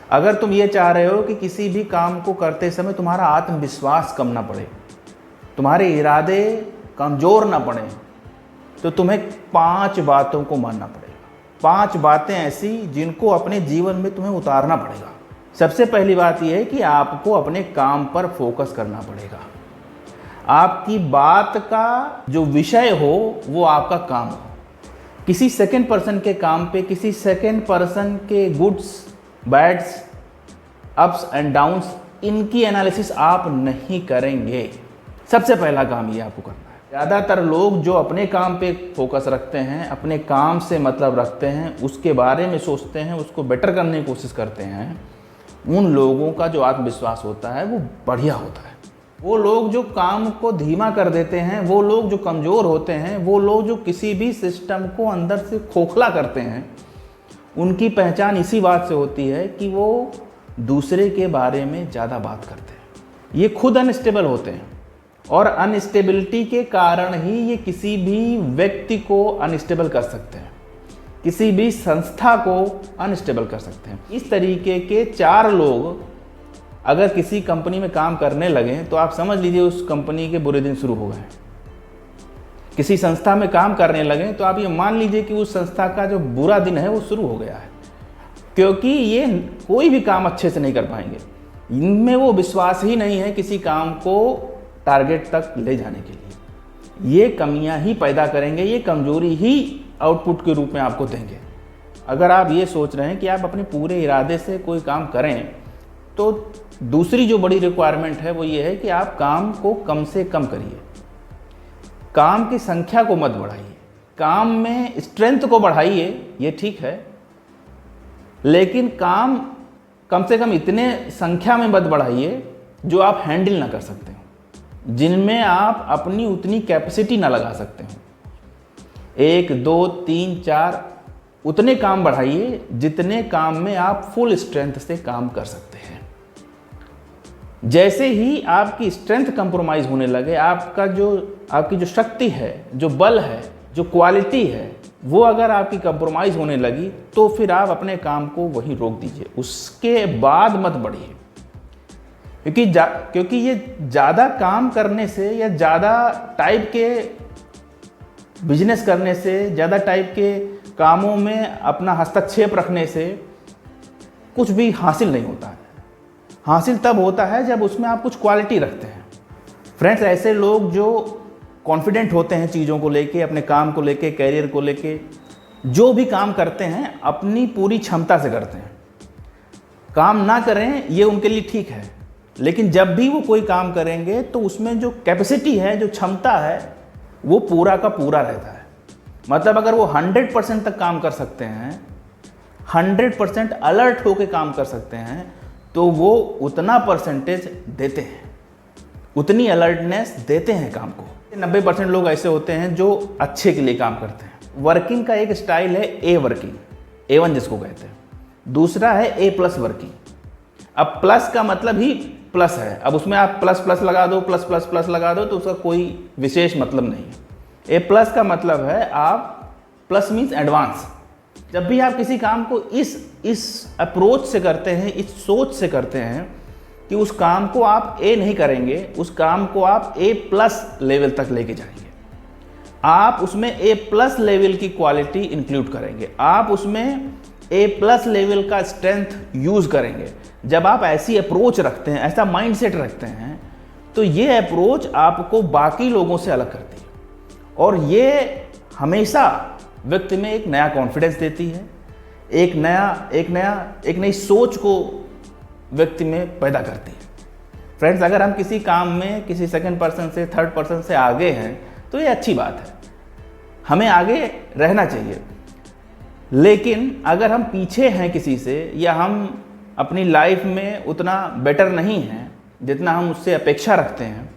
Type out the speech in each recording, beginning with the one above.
अगर तुम ये चाह रहे हो कि किसी भी काम को करते समय तुम्हारा आत्मविश्वास कम ना पड़े, तुम्हारे इरादे कमज़ोर ना पड़े, तो तुम्हें 5 बातों को मानना पड़ेगा। 5 बातें ऐसी जिनको अपने जीवन में तुम्हें उतारना पड़ेगा। सबसे पहली बात यह है कि आपको अपने काम पर फोकस करना पड़ेगा। आपकी बात का जो विषय हो वो आपका काम हो। किसी सेकंड पर्सन के काम पे, किसी सेकंड पर्सन के goods bads, ups and downs, इनकी एनालिसिस आप नहीं करेंगे। सबसे पहला काम ये आपको करना है। ज़्यादातर लोग जो अपने काम पे फोकस रखते हैं, अपने काम से मतलब रखते हैं, उसके बारे में सोचते हैं, उसको बेटर करने की कोशिश करते हैं, उन लोगों का जो आत्मविश्वास होता है वो बढ़िया होता है। वो लोग जो काम को धीमा कर देते हैं, वो लोग जो कमज़ोर होते हैं, वो लोग जो किसी भी सिस्टम को अंदर से खोखला करते हैं, उनकी पहचान इसी बात से होती है कि वो दूसरे के बारे में ज़्यादा बात करते हैं। ये खुद अनस्टेबल होते हैं और अनस्टेबिलिटी के कारण ही ये किसी भी व्यक्ति को अनस्टेबल कर सकते हैं, किसी भी संस्था को अनस्टेबल कर सकते हैं। इस तरीके के 4 लोग अगर किसी कंपनी में काम करने लगें तो आप समझ लीजिए उस कंपनी के बुरे दिन शुरू हो गए। किसी संस्था में काम करने लगें तो आप ये मान लीजिए कि उस संस्था का जो बुरा दिन है वो शुरू हो गया है, क्योंकि ये कोई भी काम अच्छे से नहीं कर पाएंगे। इनमें वो विश्वास ही नहीं है किसी काम को टारगेट तक ले जाने के लिए। ये कमियां ही पैदा करेंगे, ये कमजोरी ही आउटपुट के रूप में आपको देंगे। अगर आप ये सोच रहे हैं कि आप अपने पूरे इरादे से कोई काम करें, तो दूसरी जो बड़ी रिक्वायरमेंट है वो ये है कि आप काम को कम से कम करिए। काम की संख्या को मत बढ़ाइए, काम में स्ट्रेंथ को बढ़ाइए, ये ठीक है, लेकिन काम कम से कम इतने संख्या में मत बढ़ाइए जो आप हैंडल ना कर सकते हो, जिनमें आप अपनी उतनी कैपेसिटी ना लगा सकते हो। 1, 2, 3, 4 उतने काम बढ़ाइए जितने काम में आप फुल स्ट्रेंथ से काम कर सकते हैं। जैसे ही आपकी स्ट्रेंथ कंप्रोमाइज होने लगे, आपकी जो शक्ति है, जो बल है, जो क्वालिटी है, वो अगर आपकी कंप्रोमाइज होने लगी, तो फिर आप अपने काम को वहीं रोक दीजिए, उसके बाद मत बढ़िए। क्योंकि ये ज़्यादा काम करने से या ज़्यादा टाइप के बिजनेस करने से, ज़्यादा टाइप के कामों में अपना हस्तक्षेप रखने से कुछ भी हासिल नहीं होता है। हासिल तब होता है जब उसमें आप कुछ क्वालिटी रखते हैं। फ्रेंड्स, ऐसे लोग जो कॉन्फिडेंट होते हैं चीज़ों को लेके, अपने काम को लेके, कैरियर को लेके, जो भी काम करते हैं अपनी पूरी क्षमता से करते हैं। काम ना करें ये उनके लिए ठीक है, लेकिन जब भी वो कोई काम करेंगे तो उसमें जो कैपेसिटी है, जो क्षमता है, वो पूरा का पूरा रहता है। मतलब अगर वो 100% तक काम कर सकते हैं, 100% अलर्ट होकर काम कर सकते हैं, तो वो उतना परसेंटेज देते हैं, उतनी अलर्टनेस देते हैं काम को। 90% लोग ऐसे होते हैं जो अच्छे के लिए काम करते हैं। वर्किंग का एक स्टाइल है ए वर्किंग, A1 जिसको कहते हैं। दूसरा है A+ वर्किंग। अब प्लस का मतलब ही प्लस है, अब उसमें आप प्लस प्लस लगा दो, प्लस प्लस प्लस लगा दो, तो उसका कोई विशेष मतलब नहीं है। A+ का मतलब है आप प्लस मीन्स एडवांस। जब भी आप किसी काम को इस अप्रोच से करते हैं, इस सोच से करते हैं कि उस काम को आप ए नहीं करेंगे, उस काम को आप A+ लेवल तक लेके जाएंगे, आप उसमें A+ लेवल की क्वालिटी इंक्लूड करेंगे, आप उसमें A+ लेवल का स्ट्रेंथ यूज़ करेंगे। जब आप ऐसी अप्रोच रखते हैं, ऐसा माइंडसेट रखते हैं, तो ये अप्रोच आपको बाकी लोगों से अलग करती है और ये हमेशा व्यक्ति में एक नया कॉन्फिडेंस देती है, एक नई सोच को व्यक्ति में पैदा करती है। फ्रेंड्स, अगर हम किसी काम में किसी सेकंड पर्सन से, थर्ड पर्सन से आगे हैं तो ये अच्छी बात है, हमें आगे रहना चाहिए। लेकिन अगर हम पीछे हैं किसी से, या हम अपनी लाइफ में उतना बेटर नहीं हैं जितना हम उससे अपेक्षा रखते हैं,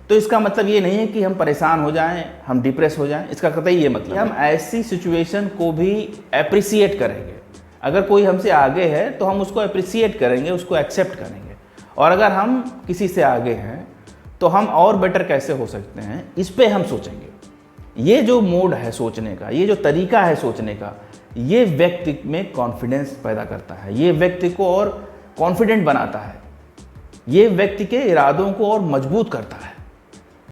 तो इसका मतलब ये नहीं है कि हम परेशान हो जाएं, हम डिप्रेस हो जाएं। इसका कतई ये मतलब हम ऐसी सिचुएशन को भी अप्रिसिएट करेंगे। अगर कोई हमसे आगे है तो हम उसको अप्रिसिएट करेंगे, उसको एक्सेप्ट करेंगे। और अगर हम किसी से आगे हैं तो हम और बेटर कैसे हो सकते हैं, इस पे हम सोचेंगे। ये जो मोड है सोचने का, ये जो तरीका है सोचने का, ये व्यक्ति में कॉन्फिडेंस पैदा करता है, ये व्यक्ति को और कॉन्फिडेंट बनाता है, ये व्यक्ति के इरादों को और मजबूत करता है।